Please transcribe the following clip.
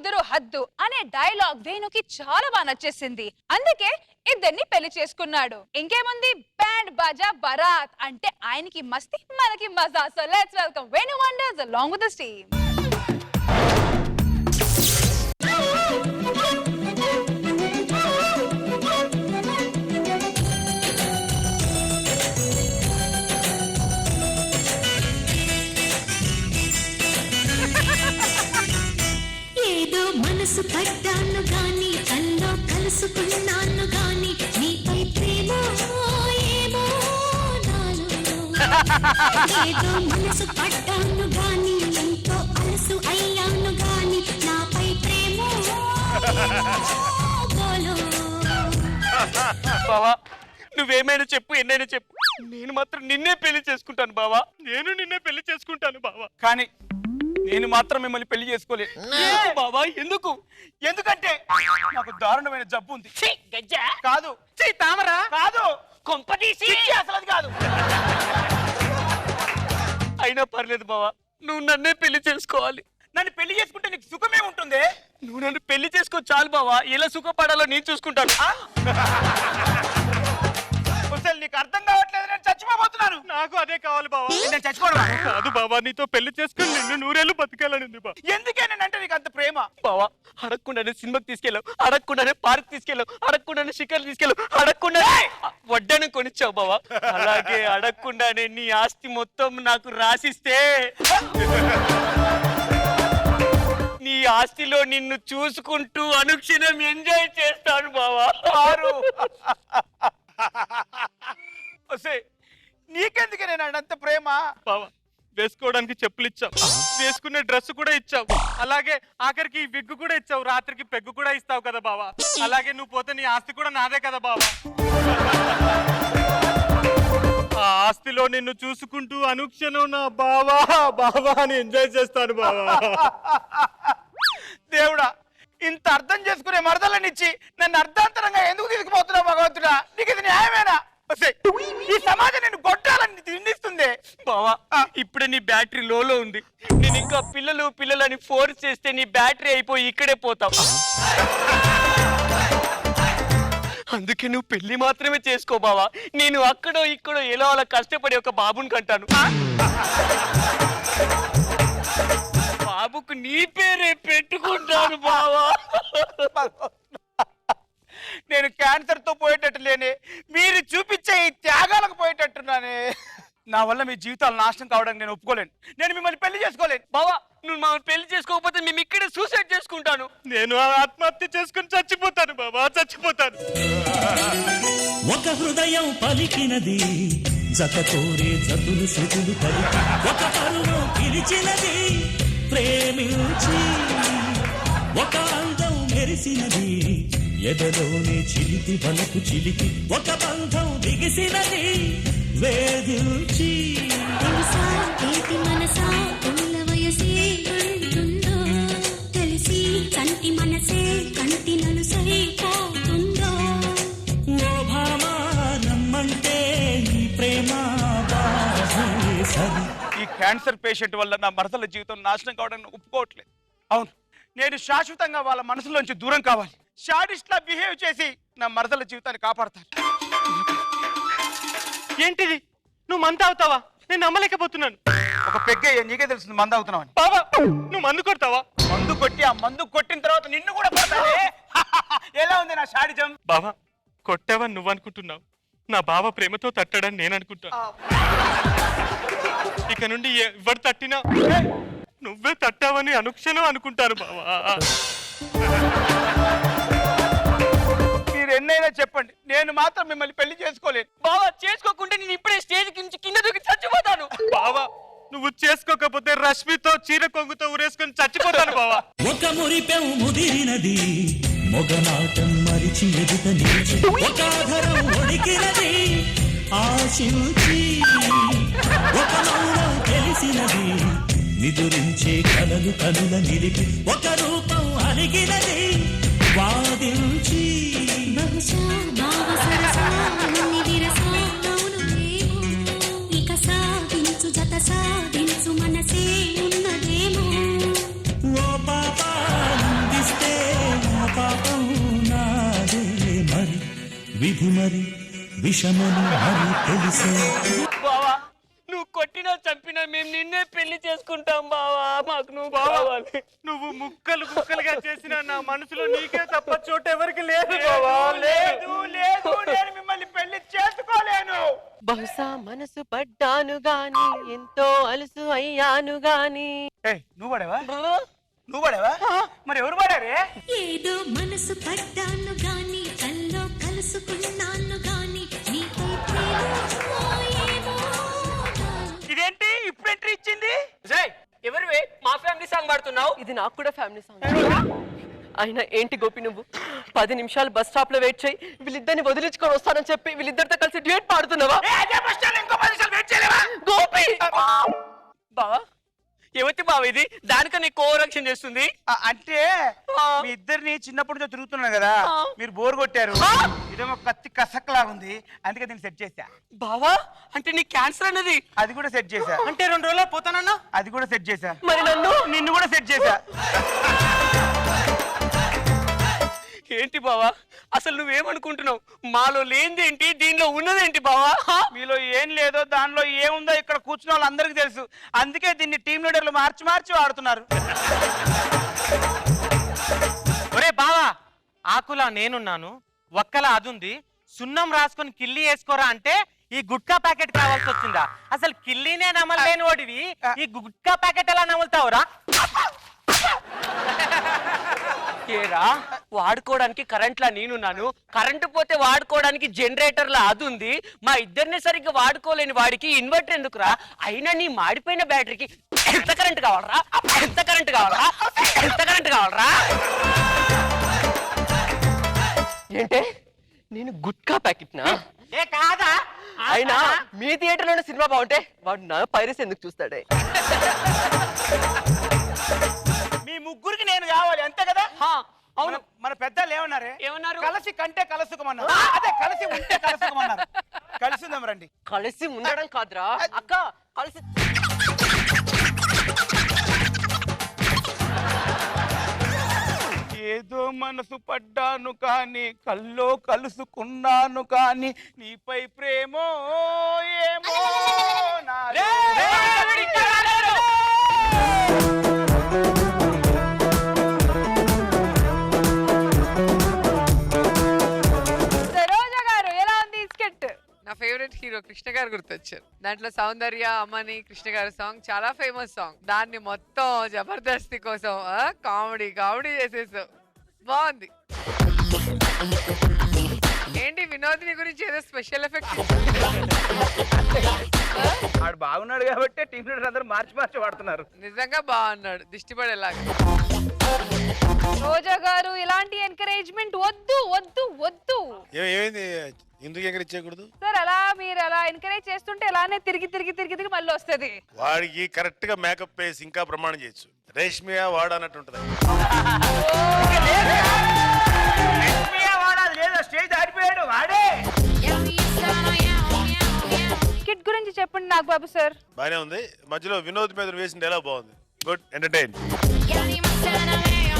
కుదురు హద్దు అనే డైలాగ్ వేణుకి చాలా బాగా నచ్చేసింది. అందుకే ఇద్దరిని పెళ్లి చేసుకున్నాడు. ఇంకేముంది, బ్యాండ్ బాజా బరాత్ అంటే ఆయనకి మస్తి, మనకి మజా. So let's welcome Venu wonders along with the team. మనసు పడ్డాను గాని కల్లో కలుసుకున్నాను గాని నీపై ప్రేమ ఏమో నాలో ఏదో మనసు పడ్డాను గాని ఎంతో అలసు అయ్యాను గాని నాపై ప్రేమ బావా నువ్వేమైనా చెప్పు, ఎన్నైనా చెప్పు, నేను మాత్రం నిన్నే పెళ్లి చేసుకుంటాను బావా. నేను నిన్నే పెళ్లి చేసుకుంటాను బావా. కానీ నేను మాత్రం మిమ్మల్ని పెళ్లి చేసుకోలేదు బాబా. ఎందుకు? ఎందుకంటే నాకు దారుణమైన జబ్బు ఉంది. కాదు, తామరా కాదు, కొంపదీసి అసలు అది కాదు. అయినా పర్లేదు బావా, నువ్వు నన్నే పెళ్లి చేసుకోవాలి. నన్ను పెళ్లి చేసుకుంటే నీకు సుఖమే ఉంటుంది. నువ్వు నన్ను పెళ్లి చేసుకో చాలు బావా. ఎలా సుఖపడాలో నేను చూసుకుంటాను. నీకు అర్థం కావట్లేదు, నేను చచ్చిపోతున్నాను. నాకు అదే కావాలి బావా. నేను చచ్చిపోవడం కాదు బావా, నీతో పెళ్లి చేసుకుని నిన్ను నూరేళ్ళు బతకాలని ఉంది బావా. ఎందుకే నేనంటే నీకు అంత ప్రేమ బావా? అడగకుండానే సినిమాకి తీసుకెళ్ళావు, అడగకుండానే పార్క్ తీసుకెళ్ళావు, అడగకుండానే షికారు తీసుకెళ్ళావు, అడగకుండానే వడ్డాను కొనిచ్చావు బావా. అలాగే అడగకుండానే నీ ఆస్తి మొత్తం నాకు రాసిస్తే నీ ఆస్తిలో నిన్ను చూసుకుంటూ అనుక్షణం ఎంజాయ్ చేస్తాను బావా. నీకెందుకే నేను అంత ప్రేమ బావా? వేసుకోవడానికి చెప్పులు ఇచ్చావు, వేసుకునే డ్రెస్ కూడా ఇచ్చావు, అలాగే ఆఖరికి విగ్గు కూడా ఇచ్చావు, రాత్రికి పెగ్గు కూడా ఇస్తావు కదా బావా. అలాగే నువ్వు పోతే నీ ఆస్తి కూడా నాదే కదా బావా. ఆ ఆస్తిలో నిన్ను చూసుకుంటూ అనుక్షణం నా బావా బావా అని ఎంజాయ్ చేస్తాను బావా. దేవుడా, ఇంత అర్థం చేసుకునే మరదలనిచ్చి నన్ను అర్థాంతరంగా ఎందుకు తీసుకుపోతున్నావు భగవంతుడా? నీకు ఇది న్యాయమేనా? ఈ సమాజం నేను కొట్టాలని నిందిస్తుంది బావా. ఇప్పుడే నీ బ్యాటరీ లోలో ఉంది. నేను ఇంకా పిల్లలని ఫోర్స్ చేస్తే నీ బ్యాటరీ అయిపోయి ఇక్కడే పోతావు. అందుకే నువ్వు పెళ్లి మాత్రమే చేసుకో బావా. నేను అక్కడో ఇక్కడో ఎలా అలా కష్టపడి ఒక బాబుని కంటాను. బాబుకు నీ పేరే పెట్టుకుంటాను బావా. నేను క్యాన్సర్ తో పోయేటట్టు లేనే, మీరు చూపించే ఈ త్యాగాలకు పోయేటట్టున్నానే. నా వల్ల మీ జీవితాలు నాశనం కావడానికి నేను ఒప్పుకోలేను. నేను మిమ్మల్ని పెళ్లి చేసుకోలేను బావా. నువ్వు మమ్మల్ని పెళ్లి చేసుకోకపోతే మేము ఇక్కడే సూసైడ్ చేసుకుంటాను. నేను ఆత్మహత్య చేసుకుని చచ్చిపోతాను బావా, చచ్చిపోతాను. ఒక హృదయం పలికినది, జత కోరే జతులు శృతులు కలిపి ఒక పరువం పిలిచినది, ప్రేమించి ఒక అందం మెరిసినది, ఎదలోనే చిలికి వలకు చిలికి ఒక బంధం దిగిసినది, వేధించి మనసా పూల వయసే అంటుందో తెలిసి కంటి మనసే కంటి నలుసై పోతుందో. ఓ భామా నమ్మంటే ఈ ప్రేమ సరి. ఈ క్యాన్సర్ పేషెంట్ వల్ల నా మరదల జీవితం నాశనం కావడానికి ఒప్పుకోవట్లేదు. అవును, నేను శాశ్వతంగా వాళ్ళ మనసులోంచి దూరం కావాలి. షాడిస్ట్ లా బిహేవ్ చేసి నా మరదల జీవితాన్ని కాపాడతాను. ఏంటిది? నువ్వు మంద అవుతావా? నేను నమ్మలేకపోతున్నాను. ఒక పెగ్గయ్య, నీకే తెలుస్తుంది మంద అవుతున్నావు బాబా. నువ్వు మందు కొడతావా? మందు కొట్టి ఆ మందు కొట్టిన తర్వాత నిన్ను కూడా కొడతానే. ఎలా ఉంది నా షాడిజం? బాబా, కొట్టావని నువ్వు అనుకుంటున్నావు, నా బావ ప్రేమతో తట్టాడని నేను అనుకుంటాను. ఇక నుండి ఎవరు తట్టినా నువ్వే తట్టావని అనుక్షణం అనుకుంటాను బావా. మీరు ఎన్నైనా చెప్పండి, నేను మాత్రం మిమ్మల్ని పెళ్లి చేసుకోలేను బావా. చేసుకోకుంటే నేను ఇప్పుడే స్టేజ్ కింద దూకి చచ్చిపోతాను బావా. నువ్వు చేసుకోకపోతే రష్మితో చీర కొంగుతో ఊరేసుకొని చచ్చిపోతాను బావా. ఒక మురిపెం ముదిరినది, మొగనాటం మరిచి ఎదుట నిలిచి ఒక ఆధారం ఒడికినది, ఆశించి ఒక మౌనం తెలిసినది, నిదురించే కలలు కనుల నిలిపి ఒక రూపం అలిగినది, వాదించి బహుశా భావ సరసాన్ని విరసా అవునులేమో, ఇక సాగించు జత సాగించు మనసే ఉన్నదేమో. ఓ పాపా విధి మరి విషమని మరి తెలిసే బావా నువ్వు కొట్టినా చంపినా మేము నిన్నే పెళ్లి చేసుకుంటాం బావా మాకు నువ్వు కావాలి. నువ్వు ముక్కలు ముక్కలుగా చేసిన నా మనసులో నీకే తప్ప చోటు ఎవరికి లేదు లేదు, లేదు నేను మిమ్మల్ని పెళ్లి చేసుకోలేను. బహుశా మనసు పడ్డాను గాని ఎంతో అలుసు అయ్యాను గాని. నువ్వు పడవా నువ్వు పడవా మరి ఎవరు పడారే? ఏదో మనసు పడ్డాను గాని కల్లో కలుసుకున్నాను గాని నీపై ప్రేమో ఏమో ఇదేంటి ఇప్పుడు ఎంట్రీ ఇచ్చింది? ఎవరివే మా ఫ్యామిలీ సాంగ్ పాడుతున్నావు? ఇది నాకు కూడా ఫ్యామిలీ సాంగ్. అయినా ఏంటి గోపి నువ్వు 10 నిమిషాలు బస్ స్టాప్ లో వెయిట్ చేయి వీళ్ళిద్దరిని వదిలించుకొని వస్తానని చెప్పి వీళ్ళిద్దరితో కలిసి డ్యూయట్ పాడుతున్నావా? గోపి బావా ఎవతి బావ ఇది దానికన్నా ఎక్కువ ఓవరాక్షన్ చేస్తుంది. అంటే మీ ఇద్దరిని చిన్నప్పటి నుంచి తిరుగుతున్నారు కదా మీరు బోర్ కొట్టారు. ఇదేమో కత్తి కసక్లా ఉంది అందుకే దీన్ని సెట్ చేశా. బావా అంటే నీ క్యాన్సర్ అన్నది అది కూడా సెట్ చేశా. అంటే 2 రోజుల్లో పోతానన్నా అది కూడా సెట్ చేశా. మరి నిన్ను కూడా సెట్ చేశా. ఏంటి బావా అసలు నువ్వేమనుకుంటున్నావు? మాలో లేనిదేంటి దీనిలో ఉన్నదేంటి బావా? మీలో ఏం లేదో దానిలో ఏముందో ఇక్కడ కూర్చున్న వాళ్ళందరికీ తెలుసు. అందుకే దీన్ని టీం లీడర్లు మార్చి మార్చి వాడుతున్నారు. ఒరే బావా ఆకులా నేనున్నాను ఒక్కలా అదుంది సున్నం రాసుకొని కిల్లి వేసుకోరా అంటే ఈ గుట్కా ప్యాకెట్ కావాల్సి వచ్చిందా? అసలు కిల్లీనే నమ్మలేని వాడివి ఈ గుట్కా ప్యాకెట్ ఎలా నమ్ముతావురా? ఏరా వాడుకోవడానికి కరెంట్లా నేనున్నాను కరెంటు పోతే వాడుకోవడానికి జనరేటర్లా అది ఉంది. మా ఇద్దరిని సరిగ్గా వాడుకోలేని వాడికి ఇన్వర్టర్ ఎందుకురా? అయినా నీ మాడిపోయిన బ్యాటరీకి ఎంత కరెంట్ కావాలరా? ఎంత కరెంట్ కావాలరా? ఎంత కరెంట్ కావాలరా? ఏంటే నేను గుట్కా ప్యాకెట్నా? ఏ కాదా? అయినా మీ థియేటర్లోనే సినిమా బాగుంటే వాడు నా పైరస్ ఎందుకు చూస్తాడే? మీ ముగ్గురికి నేను కావాలి అంతే కదా? అవును మన పెద్దలు ఏమన్నారే? ఏమన్నారు? కలిసి కంటే కలుసుకమన్నారు. అదే కలిసి ఉంటే కలుసుకమన్నారు. కలిసి ఉందాం రండి. కలిసి ఉండడం కాదురా అక్క కలిసి ఏదో మనసు పడ్డాను కానీ కల్లో కలుసుకున్నాను కానీ నీపై ప్రేమో ఏమో నాలో. సరోజా గారు ఎలా ఉంది ఈ స్కిట్? నా ఫేవరెట్ హీరో కృష్ణ గారు గుర్తొచ్చారు. దాంట్లో సౌందర్య అమ్మని కృష్ణ గారి సాంగ్ చాలా ఫేమస్ సాంగ్. దాన్ని మొత్తం జబర్దస్తి కోసం కామెడీ కామెడీ చేసేసావు. బాగుంది. ఏంటి వినోదిని గురించి ఏదో స్పెషల్ ఎఫెక్ట్? ఆడు బాగున్నాడు కాబట్టి టీం లీడర్ అందరూ మార్చి మార్చి వాడుతున్నారు. నిజంగా బాగున్నాడు దిష్టి పడేలాగా. రోజా గారు ఇలాంటి ఎంకరేజ్మెంట్ వద్దు వద్దు వద్దు. ఏమైంది ఎందుకు ఎంకరేజ్ చేయకూడదు? సార్ అలా మీరు అలా ఎంకరేజ్ చేస్తుంటే అలానే తిరిగి తిరిగి తిరిగి తిరిగి మళ్ళీ వస్తుంది. వాడికి కరెక్ట్ గా మేకప్ వేసి ఇంకా ప్రమాణం చేయొచ్చు. రేష్మియా వాడు అన్నట్టు ఉంటది. స్టేజ్ దాటిపోయాడు వాడే. స్కిట్ గురించి చెప్పండి నాగబాబు సార్. బానే ఉంది. మధ్యలో వినోద్ మీద వేసిన ఎలా బాగుంది. Good entertain. Ya ni más